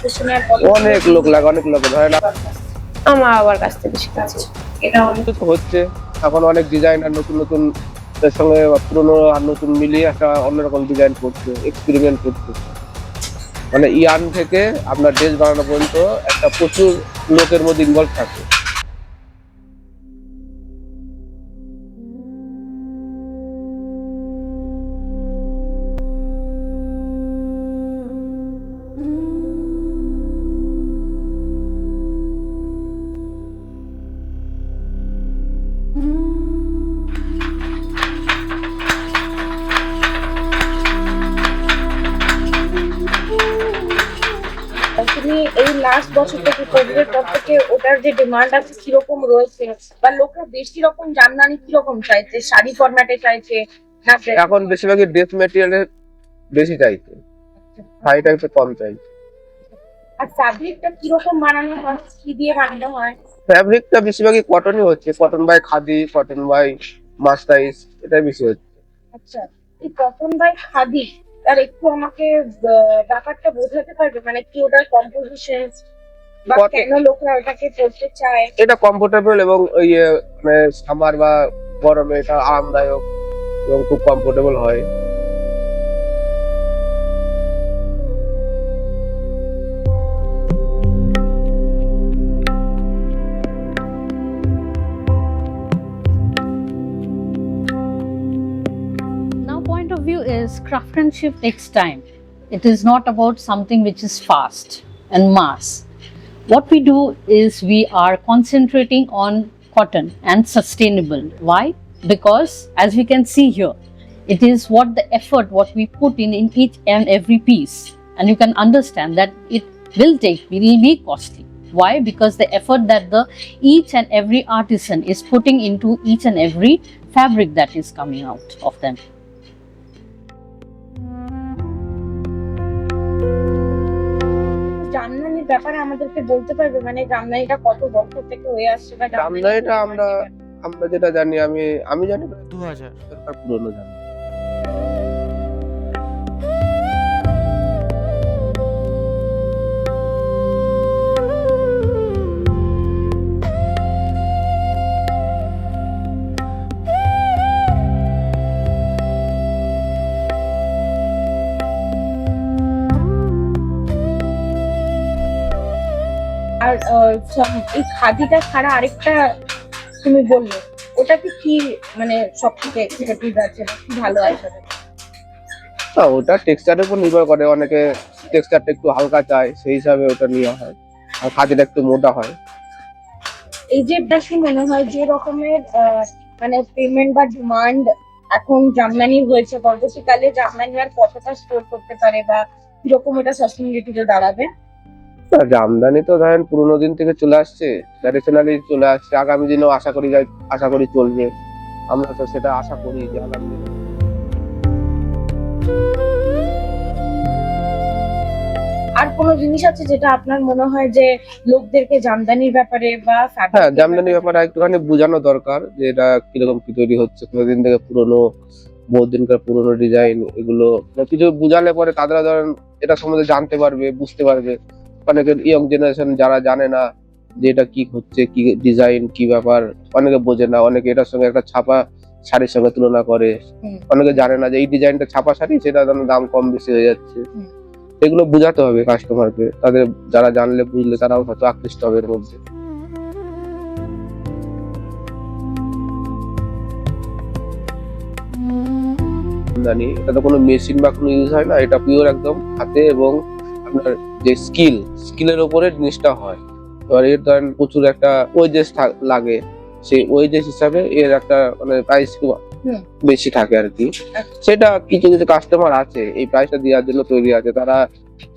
Professional অনেক লোক লাগে, অনেক লোক ধরেন আমার বাবার কাছ থেকে শিখেছি। এটা অনেক তো হচ্ছে এখন অনেক ডিজাইনার নতুন নতুন এর সঙ্গে পুরোনো আর নতুন মিলিয়ে একটা অন্যরকম ডিজাইন করছে, এক্সপেরিমেন্ট করছে। মানে ইয়ান থেকে আপনার ড্রেস বানানো পর্যন্ত একটা প্রচুর লোকের মধ্যে ইনভলভ থাকে। তুমি এই লাস্ট বছর থেকে কোভিডের পর থেকে ওটার যে ডিমান্ড আছে কিরকম রয়েছে, বা লোকরা বেশি রকম জামদানি কিরকম চাইছে, শাড়ি ফরম্যাটে চাইছে না এখন বেশিরভাগই ড্রেস মেটেরিয়ালের বেশি চাইছে, শাড়ি টাইপে কম চাইছে। আর ফ্যাব্রিকটা কিরকম বানানো হয়, কি দিয়ে বানানো হয়? ফ্যাব্রিকটা বেশিরভাগই কটনই হচ্ছে, cotton by khadi, cotton by মাস্টাইজ, এটাই বেশি হচ্ছে। আচ্ছা, এই কটন বাই খাদি আর একটু আমাকে ব্যাপারটা বোঝাতে পারবে, মানে কি ওটার কম্পোজিশন বা Cotton- কেন লোকরা ওটাকে পরতে চায়? এটা কমফোর্টেবল এবং ওই মানে সামার বা গরমে এটা আরামদায়ক এবং খুব কমফোর্টেবল হয়। Now, point of view is craftsmanship takes time. It is not about something which is fast and mass. What we do is we are concentrating on cotton and sustainable. Why? Because as we can see here, it is what the effort what we put in each and every piece, and you can understand that it will be costly. Why? Because the effort that the each and every artisan is putting into each and every fabric that is coming out of them. জামদানির ব্যাপারে আমাদেরকে বলতে পারবে, মানে জামদানিটা কত বছর থেকে হয়ে আসছে, বা জামদানিটা আমরা যেটা জানি, আমি জানি 2000 পুরনো জানি। আর এই খাদিটা ছাড়া আরেকটা তুমি বললে, ওটা কি মানে সব থেকে এক্সপেক্টেড আছে বা কি ভালো আছে? ওটা টেক্সচারের উপর নির্ভর করে, অনেকে টেক্সচারটা একটু হালকা চায়, সেই হিসাবে ওটা নেওয়া হয়, আর খাদিটা একটু মোটা হয়। এই যে কি মনে হয় যে রকমের মানে পেমেন্ট বা ডিমান্ড এখন জামদানি হয়েছে, পরবর্তীকালে জামদানি আর কতটা স্টোর করতে পারে বা কিরকম এটা সাস্টেনেবিলিটিতে দাঁড়াবে? জামদানি তো ধরেন পুরোনো দিন থেকে চলে আসছে, ট্র্যাডিশনালি চলে আসছে, আগামী দিনেও আশা করি চলবে। আমরা তো সেটা আশা করি যে আগামী দিনে। আর কোনো জিনিস আছে যেটা আপনার মনে হয় যে লোকদেরকে জামদানির ব্যাপারে বা হ্যাঁ, জামদানির ব্যাপারে একটুখানি বোঝানো দরকার যে এটা কিরকম কি তৈরি হচ্ছে, কতদিন থেকে পুরোনো, বহু দিনকার পুরোনো ডিজাইন, এগুলো কিছু বুঝালে পরে তারা ধরেন এটা সম্বন্ধে জানতে পারবে, বুঝতে পারবে। অনেকে ইয়ং জেনারেশন যারা জানে না যে এটা কি হচ্ছে, কি ডিজাইন, কি ব্যাপার, অনেকে বোঝে না, অনেকে এটার সঙ্গে একটা ছাপা শাড়ির সঙ্গে তুলনা করে, অনেকে জানে না যে এই ডিজাইনটা ছাপা শাড়ি, সেটা দাম কম বেশি হয়ে যাচ্ছে। এগুলো বোঝাতে হবে কাস্টমারকে, তাদের যারা জানলে বুঝলে তারাও হয়তো আকৃষ্ট হবে এর মধ্যে। জানি এটা তো কোনো মেশিন বা কোনো ইউজ হয় না, এটা পিওর একদম হাতে এবং আপনার যে স্কিলের উপরে জিনিসটা হয়। এবার এর ধরেন প্রচুর একটা ওয়েজেস লাগে, সেই ওয়েজেস হিসাবে এর একটা মানে প্রাইস বেশি থাকে আর কি। সেটা কিছু কিছু কাস্টমার আছে এই প্রাইসটা দেওয়ার জন্য তৈরি আছে, তারা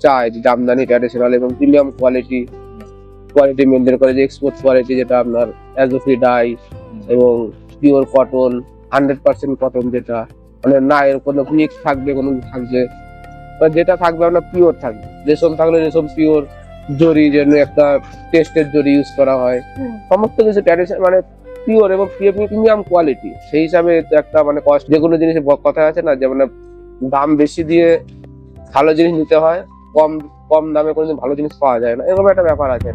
চায় যে জামদানি ট্র্যাডিশনাল এবং প্রিমিয়াম কোয়ালিটি মেনটেন করে, যে এক্সপোর্ট কোয়ালিটি, যেটা আপনার অ্যাজোফ্রি ডাই এবং পিওর কটন, 100% কটন, যেটা মানে না এর কোনো মিক্স থাকবে, কোনো থাকবে, যেটা থাকবে আপনার পিওর থাকবে। রেশম থাকলে রেশম পিওর, জরি যেন একটা টেস্টের জরি ইউজ করা হয়, সমস্ত কিছু ট্র্যাডিশনাল মানে পিওর এবং প্রিমিয়াম কোয়ালিটি। সেই হিসাবে একটা মানে কস্ট, যে কোনো জিনিসের কথা আছে না যে মানে দাম বেশি দিয়ে ভালো জিনিস নিতে হয়, কম কম দামে কোনোদিন ভালো জিনিস পাওয়া যায় না, এরকম একটা ব্যাপার আছে।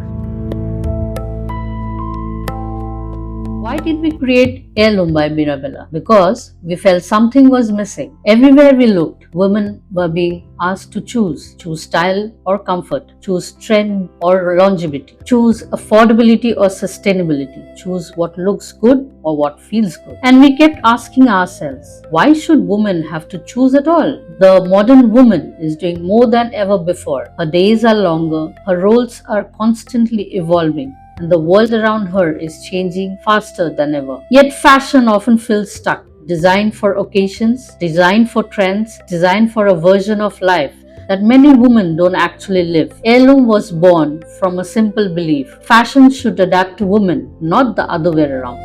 Why did we create Heirloom by Mirabella? Because we felt something was missing. Everywhere we looked, women were being asked to choose style or comfort, choose trend or longevity, choose affordability or sustainability, choose what looks good or what feels good. And we kept asking ourselves, why should women have to choose at all? The modern woman is doing more than ever before. Her days are longer, her roles are constantly evolving, and the world around her is changing faster than ever. Yet fashion often feels stuck, designed for occasions, designed for trends, designed for a version of life that many women don't actually live. Heirloom was born from a simple belief: fashion should adapt to women, not the other way around.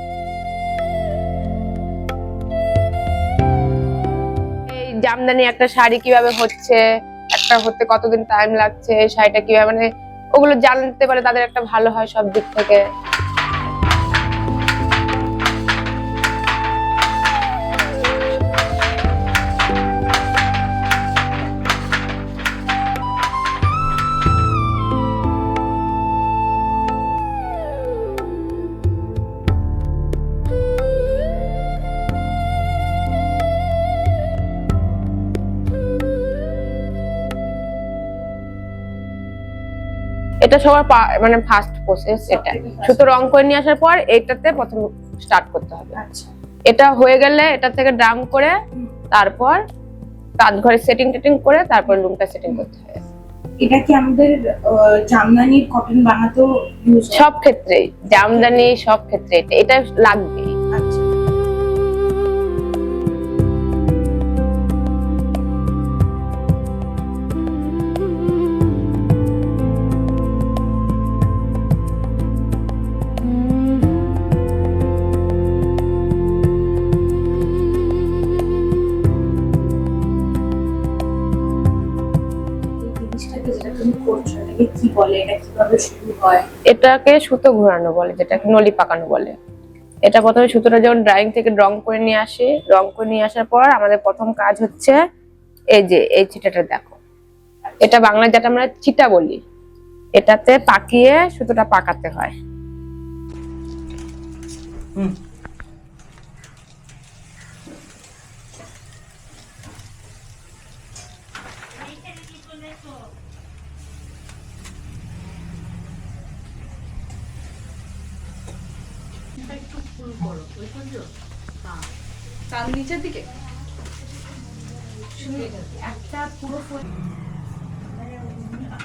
এই জামদানি একটা শাড়ি কিভাবে হচ্ছে, একটা হতে কতদিন time লাগছে, শাড়িটা কিভাবে, মানে ওগুলো জানতে পারে তাদের একটা ভালো হয় সব দিক থেকে। এটা সবার মানে ফার্স্ট প্রসেস। এটা সুতো রং করে নিয়ে আসার পর এটাতে প্রথম স্টার্ট করতে হবে। আচ্ছা, এটা হয়ে গেলে এটা থেকে ড্রাম করে তারপর তাঁত ঘরে সেটিং টেটিং করে তারপর লুমটা সেটিং করতে হবে। এটা কি আমাদের জামদানির কটন বানাতেও ইউজ হয়? সব ক্ষেত্রে জামদানি, সব ক্ষেত্রে এটা লাগবে। আচ্ছা, যেটা তুমি করছো এটাকে কি বলে, এটা কিভাবে শুরু হয়? এটাকে সুতো ঘোরানো বলে, যেটাকে নলি পাকানো বলে। এটা প্রথমে সুতোটা যখন ড্রয়িং থেকে রং করে নিয়ে আসি, রং করে নিয়ে আসার পর আমাদের প্রথম কাজ হচ্ছে এই যে এই চিটাটা দেখো, এটা বাংলায় যেটা আমরা চিটা বলি, এটাতে পাকিয়ে সুতোটা পাকাতে হয়। তার নিচের দিকে একটা পুরো ফুল না